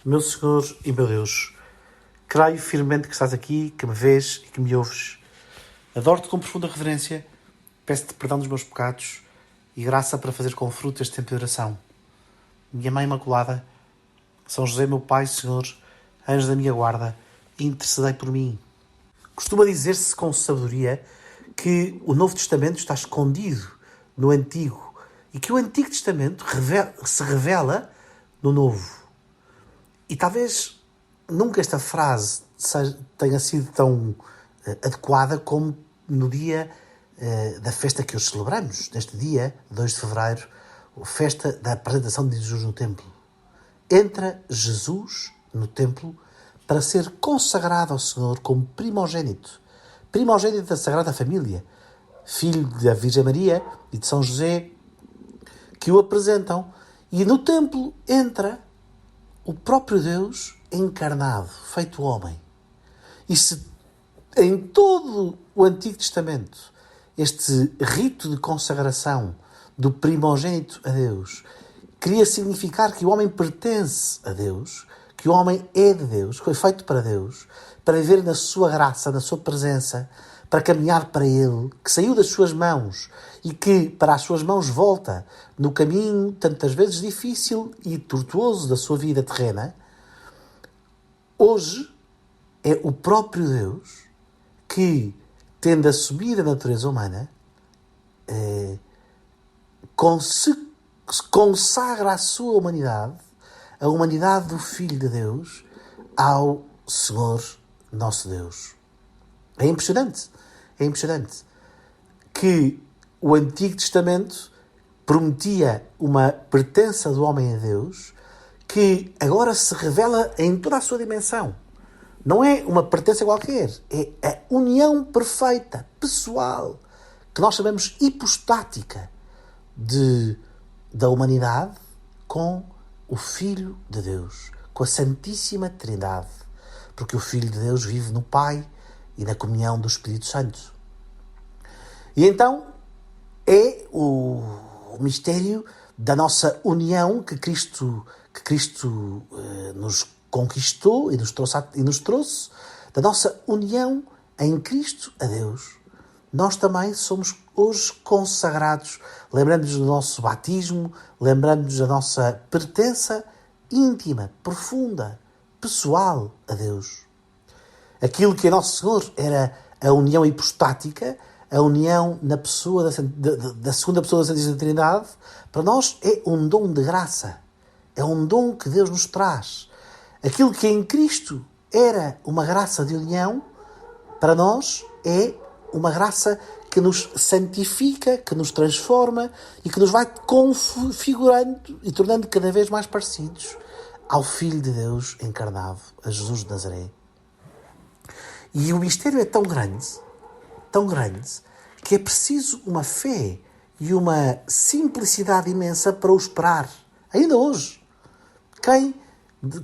Meu Senhor e meu Deus, creio firmemente que estás aqui, que me vês e que me ouves. Adoro-te com profunda reverência, peço-te perdão dos meus pecados e graça para fazer com fruto este tempo de oração. Minha Mãe Imaculada, São José, meu Pai, Senhor, anjo da minha guarda, intercedei por mim. Costuma dizer-se com sabedoria que o Novo Testamento está escondido no Antigo e que o Antigo Testamento se revela no Novo. E talvez nunca esta frase tenha sido tão adequada como no dia da festa que hoje celebramos, neste dia, 2 de fevereiro, a festa da apresentação de Jesus no templo. Entra Jesus no templo para ser consagrado ao Senhor como primogênito da Sagrada Família, filho da Virgem Maria e de São José, que o apresentam. E no templo entra o próprio Deus encarnado, feito homem. E se em todo o Antigo Testamento este rito de consagração do primogênito a Deus queria significar que o homem pertence a Deus, que o homem é de Deus, foi feito para Deus, para viver na sua graça, na sua presença, para caminhar para Ele, que saiu das suas mãos e que para as suas mãos volta no caminho tantas vezes difícil e tortuoso da sua vida terrena. Hoje é o próprio Deus que, tendo assumido a natureza humana, consagra a sua humanidade, a humanidade do Filho de Deus, ao Senhor nosso Deus. É impressionante que o Antigo Testamento prometia uma pertença do homem a Deus que agora se revela em toda a sua dimensão. Não é uma pertença qualquer, é a união perfeita, pessoal, que nós chamamos hipostática da humanidade com o Filho de Deus, com a Santíssima Trindade, porque o Filho de Deus vive no Pai e na comunhão do Espírito Santo. E então é o mistério da nossa união que Cristo nos conquistou e nos trouxe, da nossa união em Cristo a Deus. Nós também somos hoje consagrados, lembrando-nos do nosso batismo, lembrando-nos da nossa pertença íntima, profunda, pessoal a Deus. Aquilo que a Nosso Senhor era a união hipostática, a união na pessoa da segunda pessoa da Santíssima Trindade, para nós é um dom de graça. É um dom que Deus nos traz. Aquilo que em Cristo era uma graça de união, para nós é uma graça que nos santifica, que nos transforma e que nos vai configurando e tornando cada vez mais parecidos ao Filho de Deus encarnado, a Jesus de Nazaré. E o mistério é tão grande, que é preciso uma fé e uma simplicidade imensa para o esperar. Ainda hoje,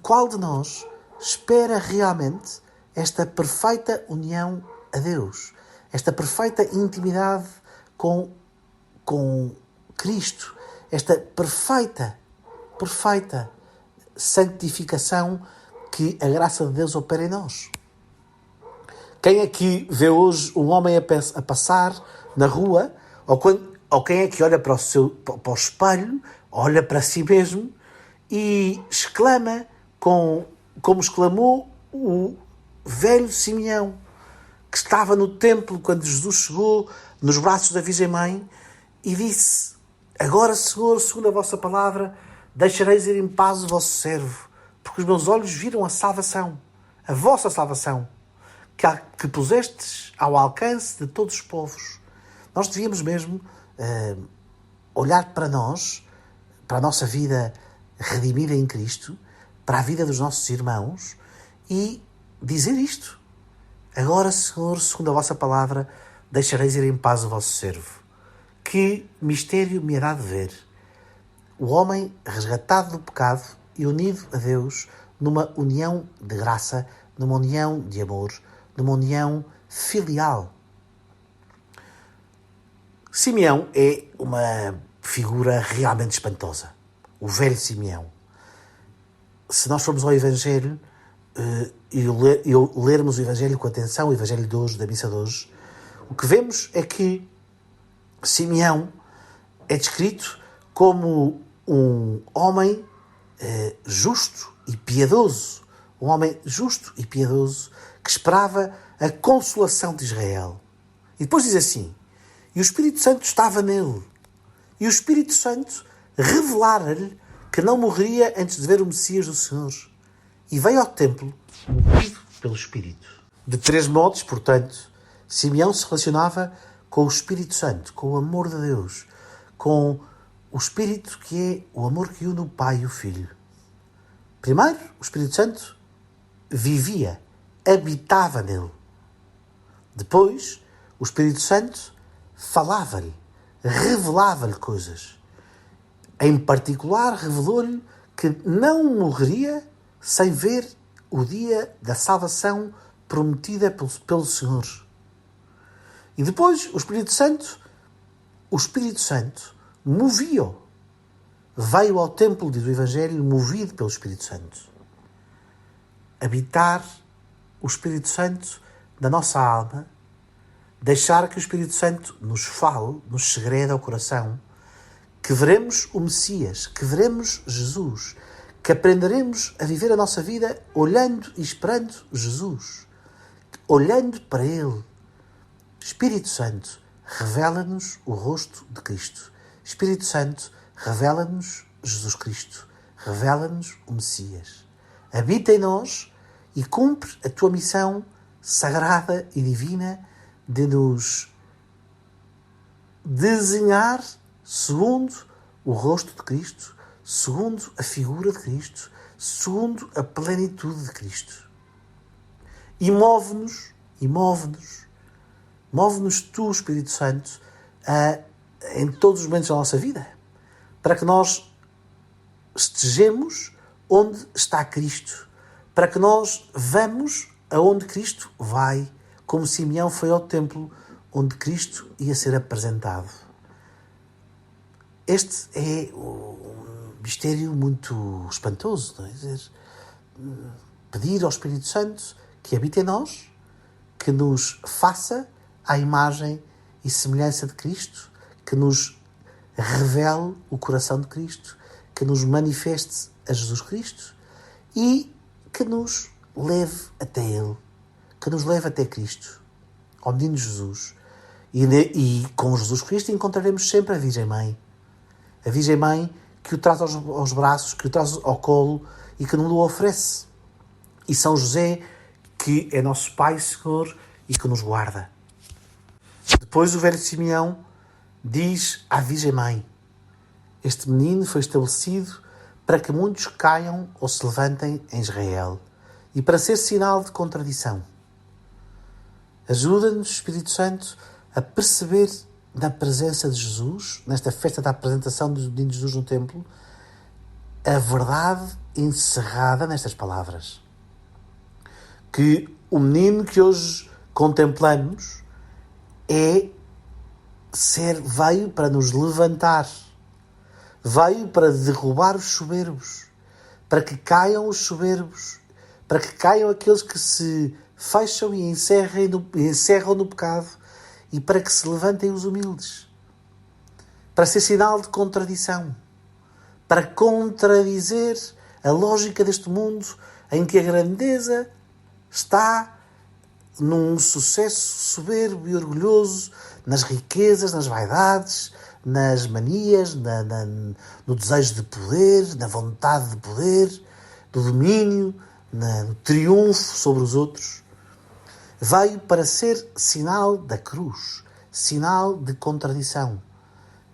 qual de nós espera realmente esta perfeita união a Deus, esta perfeita intimidade com Cristo, esta perfeita santificação que a graça de Deus opera em nós? Quem é que vê hoje um homem a passar na rua, ou quem é que olha para o espelho, olha para si mesmo e exclama como exclamou o velho Simeão, que estava no templo quando Jesus chegou nos braços da Virgem Mãe e disse: agora, Senhor, segundo a vossa palavra, deixareis ir em paz o vosso servo, porque os meus olhos viram a salvação, a vossa salvação, que pusestes ao alcance de todos os povos. Nós devíamos mesmo olhar para nós, para a nossa vida redimida em Cristo, para a vida dos nossos irmãos e dizer isto: agora, Senhor, segundo a vossa palavra, deixareis ir em paz o vosso servo. Que mistério me há de ver! O homem resgatado do pecado e unido a Deus numa união de graça, numa união de amor, numa união filial. Simeão é uma figura realmente espantosa. O velho Simeão. se nós formos ao Evangelho e lermos o Evangelho com atenção, o Evangelho de hoje, da missa de hoje, o que vemos é que Simeão é descrito como um homem justo e piedoso. Um homem justo e piedoso que esperava a consolação de Israel. E depois diz assim: e o Espírito Santo estava nele. E o Espírito Santo revelara-lhe que não morreria antes de ver o Messias do Senhor. E veio ao templo movido pelo Espírito. De 3 modos, portanto, Simeão se relacionava com o Espírito Santo, com o amor de Deus, com o Espírito que é o amor que une o Pai e o Filho. Primeiro, o Espírito Santo vivia, habitava nele. Depois, o Espírito Santo falava-lhe, revelava-lhe coisas. Em particular, revelou-lhe que não morreria sem ver o dia da salvação prometida pelo Senhor. E depois, o Espírito Santo movia-o. Veio ao templo, diz o Evangelho, movido pelo Espírito Santo. Habitar o Espírito Santo na nossa alma, deixar que o Espírito Santo nos fale, nos segrede ao coração, que veremos o Messias, que veremos Jesus, que aprenderemos a viver a nossa vida olhando e esperando Jesus, olhando para Ele. Espírito Santo, revela-nos o rosto de Cristo. Espírito Santo, revela-nos Jesus Cristo. Revela-nos o Messias. Habita em nós e cumpre a tua missão sagrada e divina de nos desenhar segundo o rosto de Cristo, segundo a figura de Cristo, segundo a plenitude de Cristo. E move-nos tu, Espírito Santo, em todos os momentos da nossa vida, para que nós estejamos onde está Cristo, para que nós vamos aonde Cristo vai, como Simeão foi ao templo onde Cristo ia ser apresentado. Este é um mistério muito espantoso, não é? Quer dizer, pedir ao Espírito Santo que habite em nós, que nos faça à imagem e semelhança de Cristo, que nos revele o coração de Cristo, que nos manifeste a Jesus Cristo e que nos leve até Ele, que nos leve até Cristo, ao menino Jesus. E com Jesus Cristo encontraremos sempre a Virgem Mãe. A Virgem Mãe que o traz aos braços, que o traz ao colo e que nos o oferece. E São José, que é nosso Pai, Senhor, e que nos guarda. Depois o velho Simeão diz à Virgem Mãe: este menino foi estabelecido para que muitos caiam ou se levantem em Israel e para ser sinal de contradição. Ajuda-nos, Espírito Santo, a perceber na presença de Jesus, nesta festa da apresentação do menino Jesus no templo, a verdade encerrada nestas palavras. Que o menino que hoje contemplamos veio para nos levantar, veio para derrubar os soberbos, para que caiam os soberbos, para que caiam aqueles que se fecham e encerram no pecado e para que se levantem os humildes, para ser sinal de contradição, para contradizer a lógica deste mundo em que a grandeza está num sucesso soberbo e orgulhoso, nas riquezas, nas vaidades, nas manias, no desejo de poder, na vontade de poder, do domínio, no triunfo sobre os outros. Veio para ser sinal da cruz, sinal de contradição,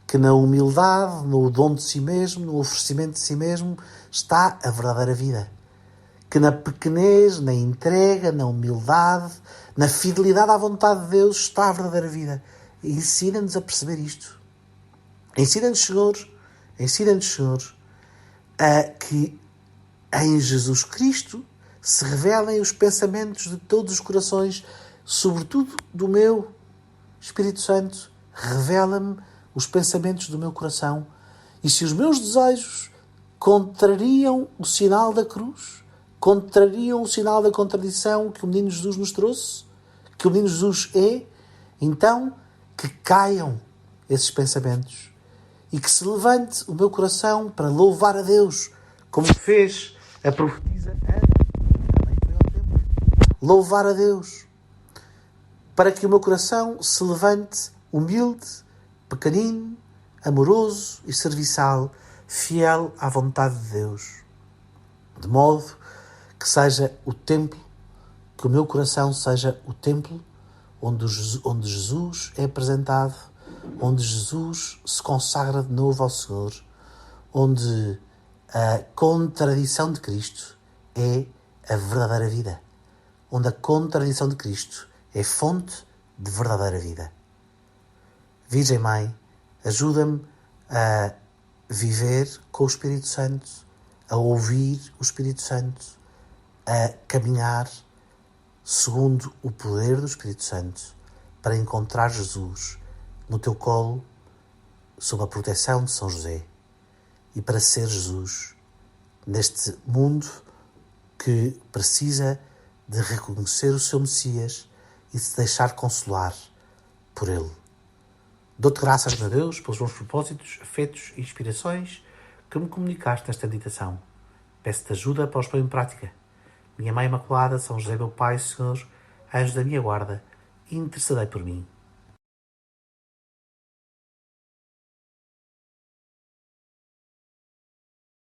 que na humildade, no dom de si mesmo, no oferecimento de si mesmo, está a verdadeira vida. Que na pequenez, na entrega, na humildade, na fidelidade à vontade de Deus está a verdadeira vida. Ensina-nos a perceber isto. Ensina-nos, Senhor, a que em Jesus Cristo se revelem os pensamentos de todos os corações, sobretudo do meu. Espírito Santo, revela-me os pensamentos do meu coração. E se os meus desejos contrariam o sinal da cruz, contrariam o sinal da contradição que o menino Jesus nos trouxe, que o menino Jesus é. Então, que caiam esses pensamentos e que se levante o meu coração para louvar a Deus, como fez a profetisa Ana, também foi ao templo, louvar a Deus, para que o meu coração se levante humilde, pequenino, amoroso e serviçal, fiel à vontade de Deus, de modo que seja o templo, que o meu coração seja o templo onde Jesus é apresentado, onde Jesus se consagra de novo ao Senhor, onde a contradição de Cristo é a verdadeira vida, onde a contradição de Cristo é fonte de verdadeira vida. Virgem Mãe, ajuda-me a viver com o Espírito Santo, a ouvir o Espírito Santo, a caminhar segundo o poder do Espírito Santo para encontrar Jesus no teu colo, sob a proteção de São José, e para ser Jesus neste mundo que precisa de reconhecer o seu Messias e se deixar consolar por ele. Dou-te graças, meu Deus, pelos bons propósitos, afetos e inspirações que me comunicaste nesta meditação. Peço-te ajuda para os pôr em prática. Minha Mãe Imaculada, São José, meu Pai, Senhor, anjo da minha guarda, intercedei por mim.